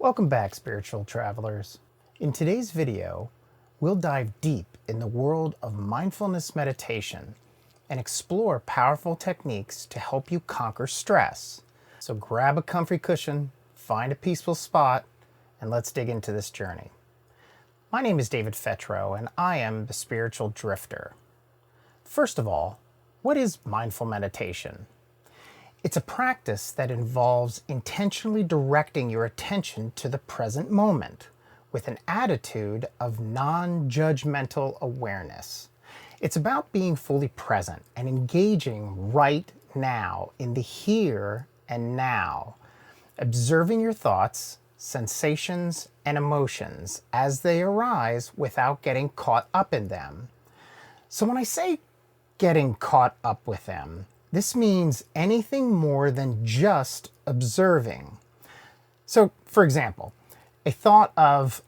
Welcome back, spiritual travelers. In today's video, we'll dive deep in the world of mindfulness meditation and explore powerful techniques to help you conquer stress. So grab a comfy cushion, find a peaceful spot, and let's dig into this journey. My name is David Fetrow, and I am the Spiritual Drifter. First of all, what is mindful meditation? It's a practice that involves intentionally directing your attention to the present moment with an attitude of non-judgmental awareness. It's about being fully present and engaging right now in the here and now, observing your thoughts, sensations, and emotions as they arise without getting caught up in them. So when I say getting caught up with them, this means anything more than just observing. So, for example, a thought of,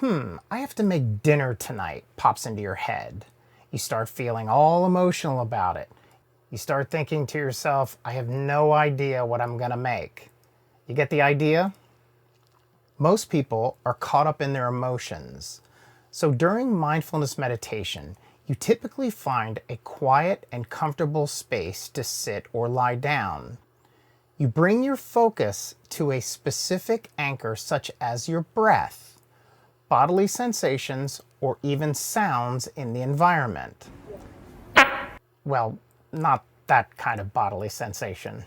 I have to make dinner tonight pops into your head. You start feeling all emotional about it. You start thinking to yourself, I have no idea what I'm going to make. You get the idea? Most people are caught up in their emotions. So during mindfulness meditation, you typically find a quiet and comfortable space to sit or lie down. You bring your focus to a specific anchor such as your breath, bodily sensations, or even sounds in the environment. Well, not that kind of bodily sensation.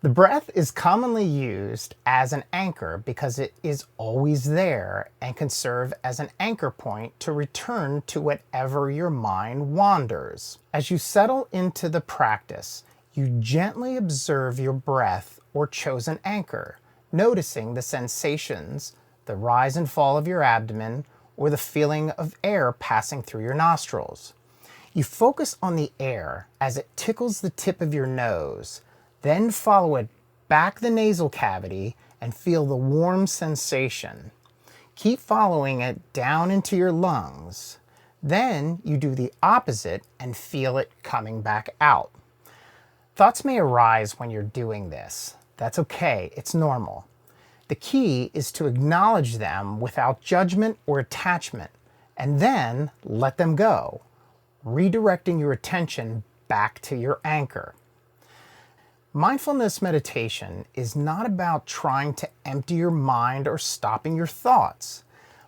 The breath is commonly used as an anchor because it is always there and can serve as an anchor point to return to whatever your mind wanders. As you settle into the practice, you gently observe your breath or chosen anchor, noticing the sensations, the rise and fall of your abdomen, or the feeling of air passing through your nostrils. You focus on the air as it tickles the tip of your nose. Then follow it back the nasal cavity and feel the warm sensation. Keep following it down into your lungs. Then you do the opposite and feel it coming back out. Thoughts may arise when you're doing this. That's okay, it's normal. The key is to acknowledge them without judgment or attachment, and then let them go, redirecting your attention back to your anchor. Mindfulness meditation is not about trying to empty your mind or stopping your thoughts.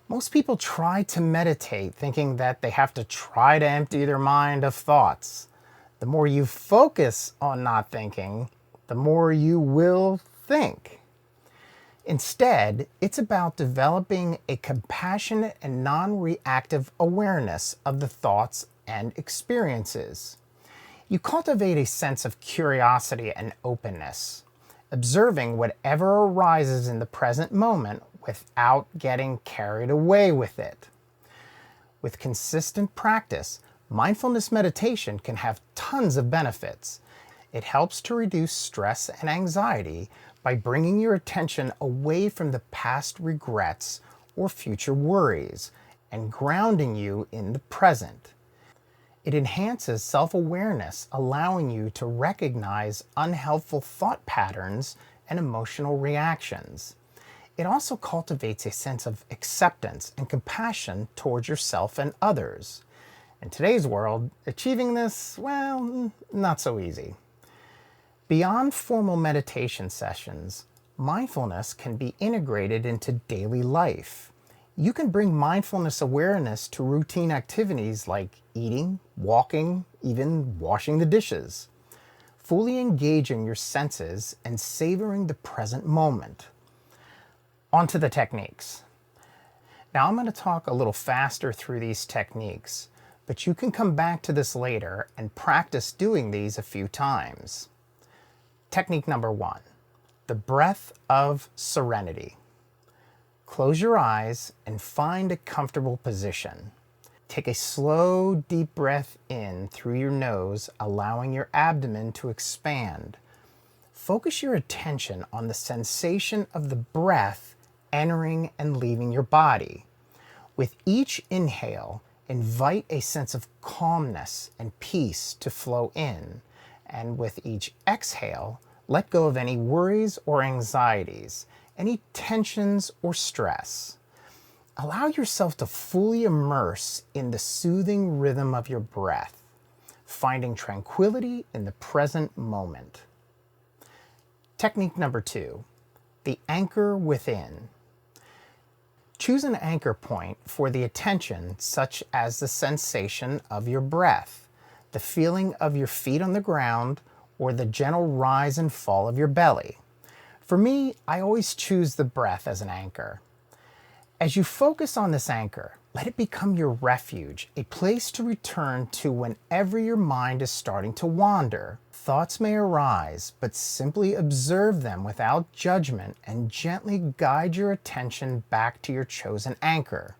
Most people try to meditate thinking that they have to try to empty their mind of thoughts. The more you focus on not thinking, the more you will think. Instead, it's about developing a compassionate and non-reactive awareness of the thoughts and experiences. You cultivate a sense of curiosity and openness, observing whatever arises in the present moment without getting carried away with it. With consistent practice, mindfulness meditation can have tons of benefits. It helps to reduce stress and anxiety by bringing your attention away from the past regrets or future worries and grounding you in the present. It enhances self-awareness, allowing you to recognize unhelpful thought patterns and emotional reactions. It also cultivates a sense of acceptance and compassion towards yourself and others. In today's world, achieving this, well, not so easy. Beyond formal meditation sessions, mindfulness can be integrated into daily life. You can bring mindfulness awareness to routine activities like eating, walking, even washing the dishes. Fully engaging your senses and savoring the present moment. On to the techniques. Now I'm going to talk a little faster through these techniques, but you can come back to this later and practice doing these a few times. Technique number 1, the breath of serenity. Close your eyes and find a comfortable position. Take a slow, deep breath in through your nose, allowing your abdomen to expand. Focus your attention on the sensation of the breath entering and leaving your body. With each inhale, invite a sense of calmness and peace to flow in, and with each exhale, let go of any worries or anxieties, any tensions or stress. Allow yourself to fully immerse in the soothing rhythm of your breath, finding tranquility in the present moment. Technique number 2, the anchor within. Choose an anchor point for the attention, such as the sensation of your breath, the feeling of your feet on the ground, or the gentle rise and fall of your belly. For me, I always choose the breath as an anchor. As you focus on this anchor, let it become your refuge, a place to return to whenever your mind is starting to wander. Thoughts may arise, but simply observe them without judgment and gently guide your attention back to your chosen anchor.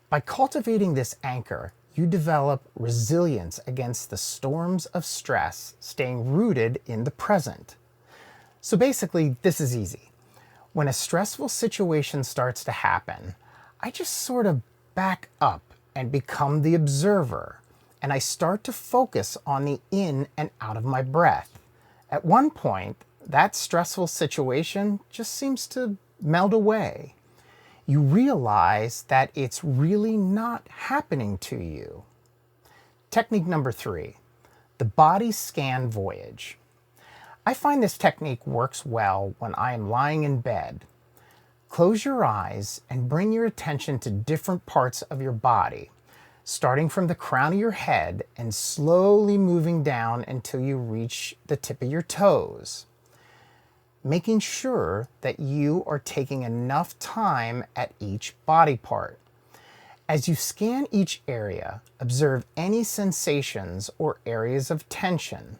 By cultivating this anchor, you develop resilience against the storms of stress, staying rooted in the present. So basically, this is easy. When a stressful situation starts to happen, I just sort of back up and become the observer, and I start to focus on the in and out of my breath. At one point, that stressful situation just seems to melt away. You realize that it's really not happening to you. Technique number 3, the body scan voyage. I find this technique works well when I am lying in bed. Close your eyes and bring your attention to different parts of your body, starting from the crown of your head and slowly moving down until you reach the tip of your toes, making sure that you are taking enough time at each body part. As you scan each area, observe any sensations or areas of tension.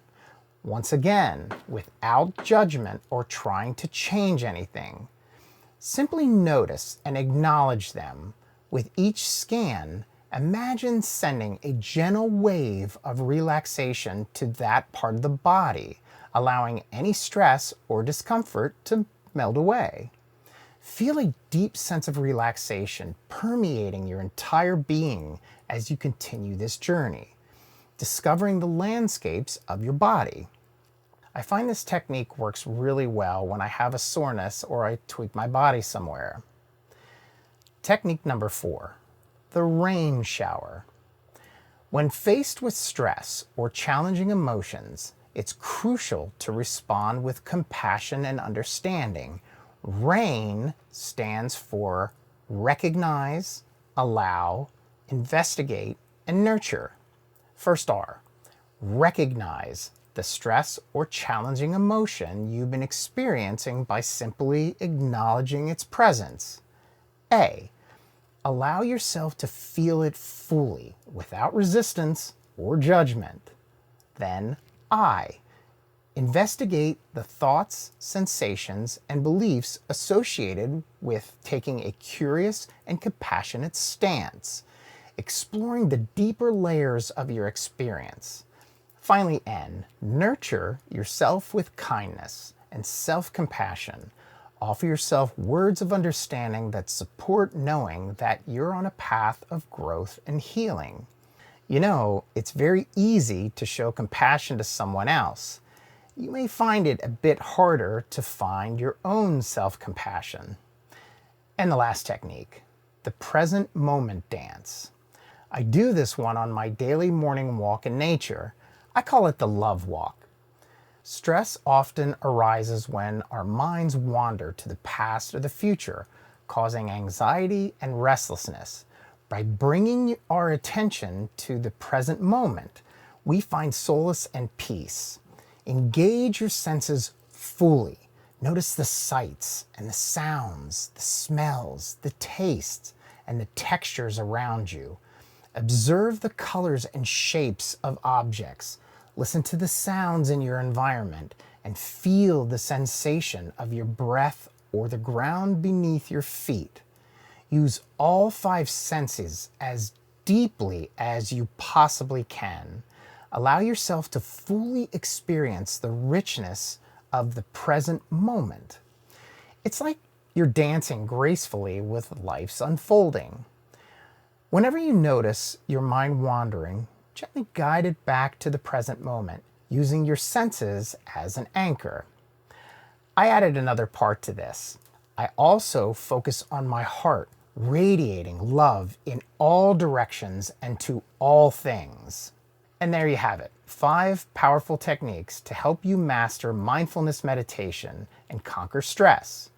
Once again, without judgment or trying to change anything. Simply notice and acknowledge them. With each scan, imagine sending a gentle wave of relaxation to that part of the body, allowing any stress or discomfort to melt away. Feel a deep sense of relaxation permeating your entire being as you continue this journey, discovering the landscapes of your body. I find this technique works really well when I have a soreness or I tweak my body somewhere. Technique number 4, the rain shower. When faced with stress or challenging emotions, it's crucial to respond with compassion and understanding. RAIN stands for recognize, allow, investigate, and nurture. First R, recognize the stress or challenging emotion you've been experiencing by simply acknowledging its presence. A, allow yourself to feel it fully without resistance or judgment. Then I, investigate the thoughts, sensations, and beliefs associated with taking a curious and compassionate stance, exploring the deeper layers of your experience. Finally, N, nurture yourself with kindness and self-compassion. Offer yourself words of understanding that support knowing that you're on a path of growth and healing. You know, it's very easy to show compassion to someone else. You may find it a bit harder to find your own self-compassion. And the last technique, the present moment dance. I do this one on my daily morning walk in nature. I call it the love walk. Stress often arises when our minds wander to the past or the future, causing anxiety and restlessness. By bringing our attention to the present moment, we find solace and peace. Engage your senses fully. Notice the sights and the sounds, the smells, the tastes, and the textures around you. Observe the colors and shapes of objects. Listen to the sounds in your environment and feel the sensation of your breath or the ground beneath your feet. Use all 5 senses as deeply as you possibly can. Allow yourself to fully experience the richness of the present moment. It's like you're dancing gracefully with life's unfolding. Whenever you notice your mind wandering, gently guide it back to the present moment, using your senses as an anchor. I added another part to this. I also focus on my heart radiating love in all directions and to all things. And there you have it, 5 powerful techniques to help you master mindfulness meditation and conquer stress.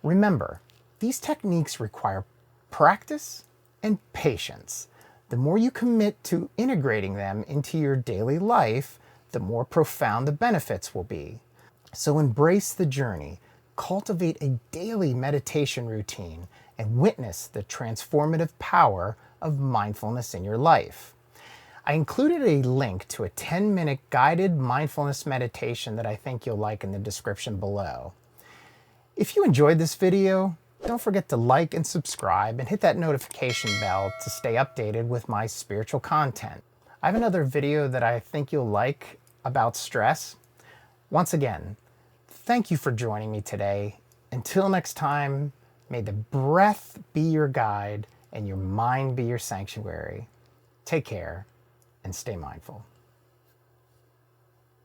Remember, these techniques require practice and patience. The more you commit to integrating them into your daily life, the more profound the benefits will be. So embrace the journey, cultivate a daily meditation routine, and witness the transformative power of mindfulness in your life. I included a link to a 10-minute guided mindfulness meditation that I think you'll like in the description below. If you enjoyed this video, don't forget to like and subscribe and hit that notification bell to stay updated with my spiritual content. I have another video that I think you'll like about stress. Once again, thank you for joining me today. Until next time, may the breath be your guide and your mind be your sanctuary. Take care and stay mindful.